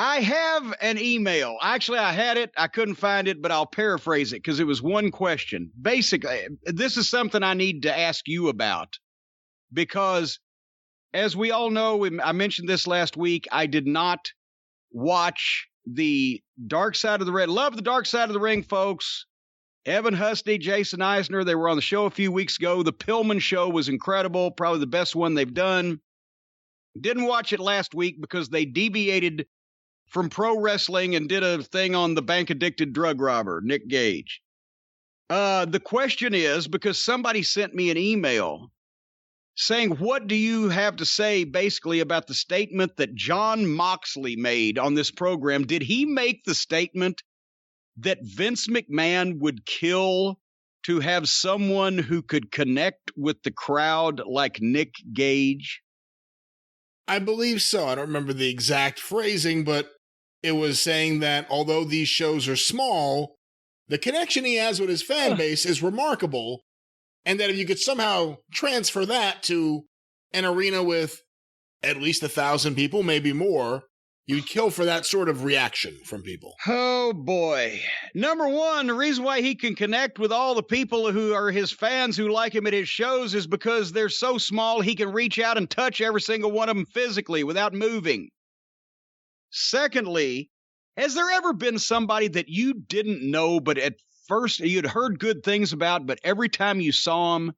I have an email. Actually, I had it. I couldn't find it, but I'll paraphrase it because it was one question. Basically, this is something I need to ask you about because, as we all know, I mentioned this last week, I did not watch the Dark Side of the Ring. Love the Dark Side of the Ring, folks. Evan Husney, Jason Eisner, they were on the show a few weeks ago. The Pillman show was incredible, probably the best one they've done. Didn't watch it last week because they deviated from pro wrestling and did a thing on the bank-addicted drug robber, Nick Gage. The question is, because somebody sent me an email saying, what do you have to say basically about the statement that Jon Moxley made on this program? Did he make the statement that Vince McMahon would kill to have someone who could connect with the crowd like Nick Gage? I believe so. I don't remember the exact phrasing, but it was saying that although these shows are small, the connection he has with his fan base is remarkable, and that if you could somehow transfer that to an arena with at least 1,000 people, maybe more, you'd kill for that sort of reaction from people. Oh, boy. Number one, the reason why he can connect with all the people who are his fans who like him at his shows is because they're so small he can reach out and touch every single one of them physically without moving. Secondly, has there ever been somebody that you didn't know, but at first you'd heard good things about, but every time you saw them,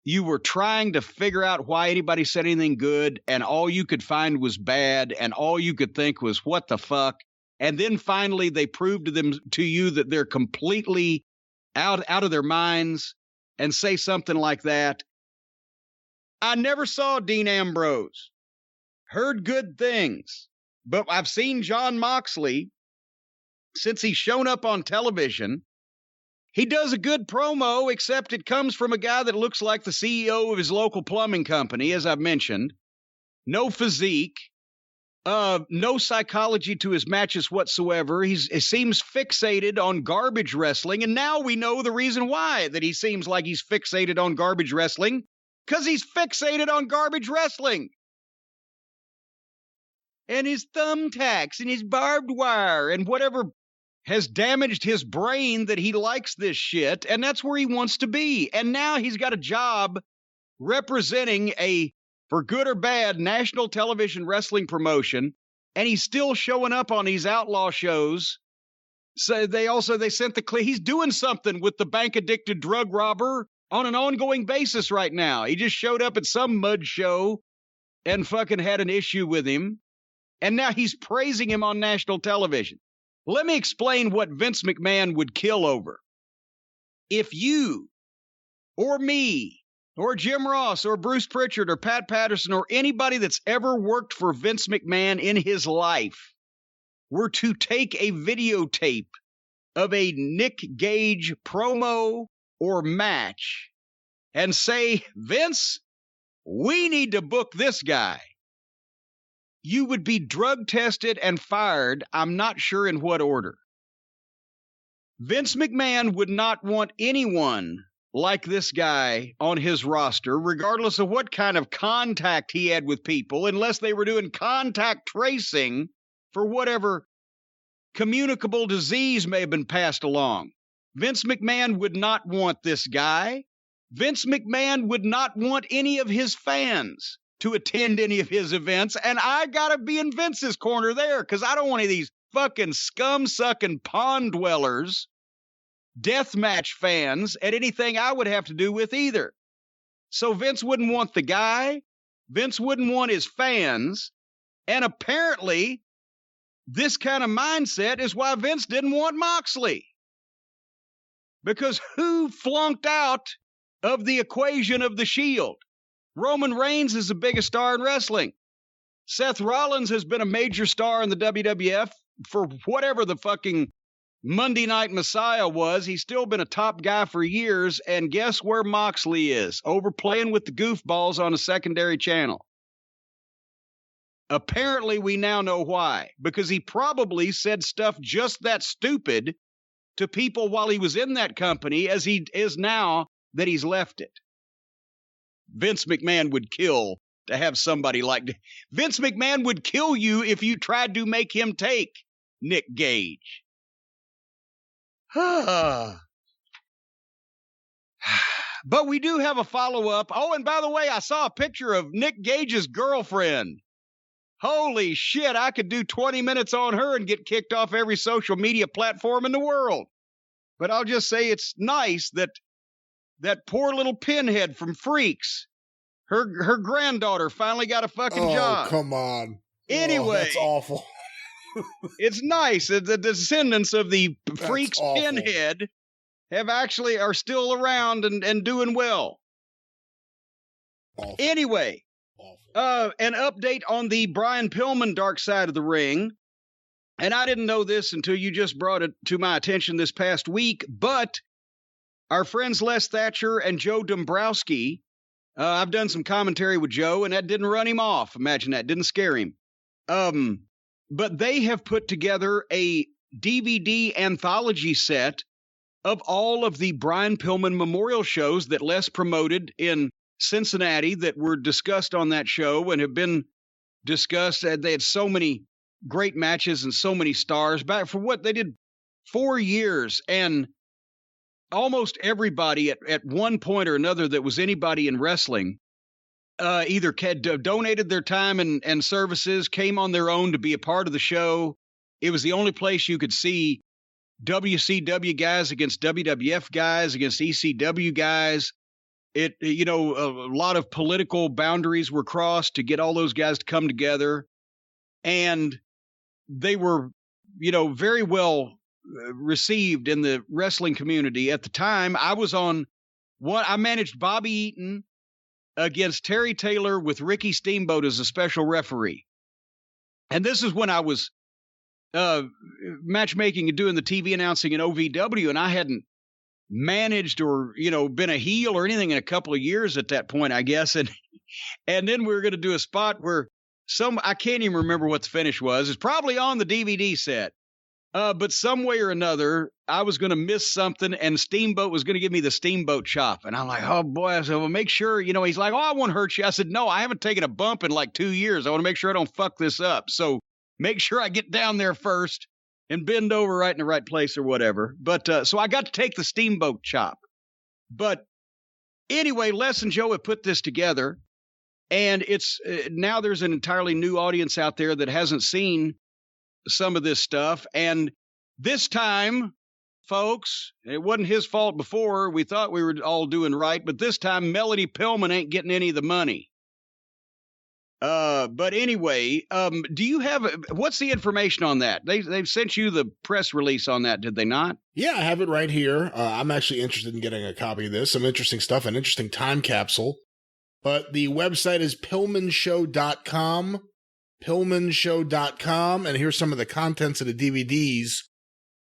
you were trying to figure out why anybody said anything good, and all you could find was bad, and all you could think was, what the fuck? And then finally they proved to you that they're completely out of their minds and say something like that. I never saw Dean Ambrose. Heard good things. But I've seen Jon Moxley since he's shown up on television. He does a good promo, except it comes from a guy that looks like the CEO of his local plumbing company, as I've mentioned. No physique, no psychology to his matches whatsoever. He seems fixated on garbage wrestling, and now we know the reason why that he seems like he's fixated on garbage wrestling, because he's fixated on garbage wrestling. And his thumbtacks and his barbed wire and whatever has damaged his brain that he likes this shit, and that's where he wants to be. And now he's got a job representing a, for good or bad, national television wrestling promotion, and he's still showing up on these outlaw shows. So they sent he's doing something with the bank-addicted drug robber on an ongoing basis right now. He just showed up at some mud show and fucking had an issue with him. And now he's praising him on national television. Let me explain what Vince McMahon would kill over. If you, or me, or Jim Ross, or Bruce Pritchard, or Pat Patterson, or anybody that's ever worked for Vince McMahon in his life were to take a videotape of a Nick Gage promo or match and say, Vince, we need to book this guy, you would be drug tested and fired, I'm not sure in what order. Vince McMahon would not want anyone like this guy on his roster, regardless of what kind of contact he had with people, unless they were doing contact tracing for whatever communicable disease may have been passed along. Vince McMahon would not want this guy. Vince McMahon would not want any of his fans to attend any of his events, and I gotta be in Vince's corner there, because I don't want any of these fucking scum-sucking pond dwellers, deathmatch fans, at anything I would have to do with either. So Vince wouldn't want the guy, Vince wouldn't want his fans, and apparently this kind of mindset is why Vince didn't want Moxley. Because who flunked out of the equation of the Shield? Roman Reigns is the biggest star in wrestling. Seth Rollins has been a major star in the WWF for whatever the fucking Monday Night Messiah was. He's still been a top guy for years. And guess where Moxley is? Overplaying with the goofballs on a secondary channel. Apparently, we now know why. Because he probably said stuff just that stupid to people while he was in that company as he is now that he's left it. Vince McMahon would kill to have somebody like Vince McMahon would kill you if you tried to make him take Nick Gage. But we do have a follow-up. Oh, and by the way, I saw a picture of Nick Gage's girlfriend. Holy shit, I could do 20 minutes on her and get kicked off every social media platform in the world. But I'll just say it's nice that that poor little pinhead from Freaks, her granddaughter finally got a fucking job. Oh, come on. Anyway. That's awful. It's nice that the descendants of the Freaks awful. pinhead are still around and doing well. Awful. Anyway, an update on the Brian Pillman Dark Side of the Ring. And I didn't know this until you just brought it to my attention this past week, but our friends Les Thatcher and Joe Dombrowski, I've done some commentary with Joe, and that didn't run him off. Imagine that. Didn't scare him. But they have put together a DVD anthology set of all of the Brian Pillman memorial shows that Les promoted in Cincinnati that were discussed on that show and have been discussed. They had so many great matches and so many stars back for what they did 4 years. And almost everybody at one point or another that was anybody in wrestling either donated their time and services, came on their own to be a part of the show. It was the only place you could see WCW guys against WWF guys against ECW guys. A lot of political boundaries were crossed to get all those guys to come together. And they were, very well received in the wrestling community. At the time, I managed Bobby Eaton against Terry Taylor with Ricky Steamboat as a special referee. And this is when I was matchmaking and doing the TV announcing in OVW, and I hadn't managed or, been a heel or anything in a couple of years at that point, I guess. And then we were going to do a spot where I can't even remember what the finish was. It's probably on the DVD set. But some way or another, I was going to miss something, and Steamboat was going to give me the Steamboat chop. And I'm like, oh, boy. I said, well, make sure, he's like, oh, I won't hurt you. I said, no, I haven't taken a bump in like 2 years. I want to make sure I don't fuck this up. So make sure I get down there first and bend over right in the right place or whatever. But so I got to take the Steamboat chop. But anyway, Les and Joe have put this together, and it's now there's an entirely new audience out there that hasn't seen some of this stuff. And this time, folks, it wasn't his fault before. We thought we were all doing right, but this time Melody Pillman ain't getting any of the money. But anyway, do you have what's the information on that? They've sent you the press release on that, did they not? Yeah, I have it right here. I'm actually interested in getting a copy of this. Some interesting stuff, an interesting time capsule. But the website is pillmanshow.com. Pillmanshow.com, and here's some of the contents of the DVDs.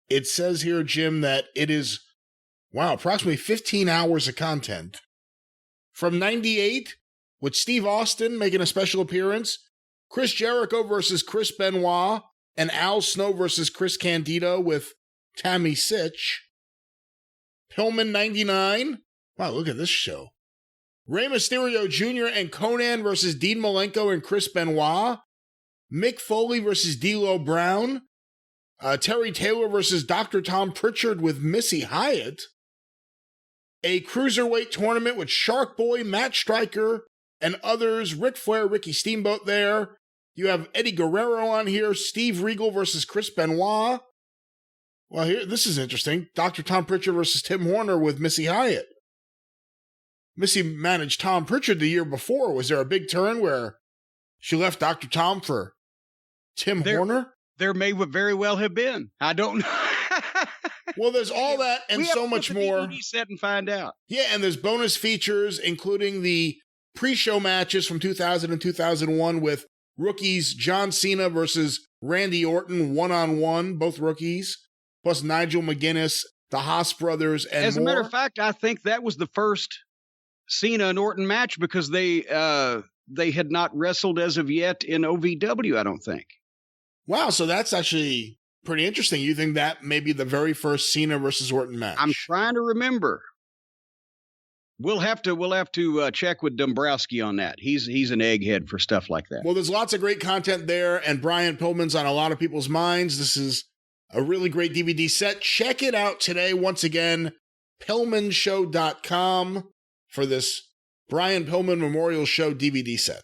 It says here, Jim, that it is, approximately 15 hours of content. From 98, with Steve Austin making a special appearance, Chris Jericho versus Chris Benoit, and Al Snow versus Chris Candido with Tammy Sitch. Pillman 99. Wow, look at this show. Rey Mysterio Jr. and Conan versus Dean Malenko and Chris Benoit. Mick Foley versus D'Lo Brown. Terry Taylor versus Dr. Tom Pritchard with Missy Hyatt. A cruiserweight tournament with Shark Boy, Matt Striker, and others. Ric Flair, Ricky Steamboat there. You have Eddie Guerrero on here. Steve Regal versus Chris Benoit. Well, this is interesting. Dr. Tom Pritchard versus Tim Horner with Missy Hyatt. Missy managed Tom Pritchard the year before. Was there a big turn where she left Dr. Tom for Tim Horner? There may very well have been. I don't know. Well, there's all that and so much more. DVD set and find out. Yeah, and there's bonus features, including the pre-show matches from 2000 and 2001 with rookies John Cena versus Randy Orton one-on-one, both rookies, plus Nigel McGuinness, the Haas brothers, and As a matter of fact, I think that was the first Cena and Orton match because they had not wrestled as of yet in OVW, I don't think. Wow, so that's actually pretty interesting. You think that may be the very first Cena versus Orton match? I'm trying to remember. We'll have to check with Dombrowski on that. He's an egghead for stuff like that. Well, there's lots of great content there, and Brian Pillman's on a lot of people's minds. This is a really great DVD set. Check it out today. Once again, PillmanShow.com for this Brian Pillman Memorial Show DVD set.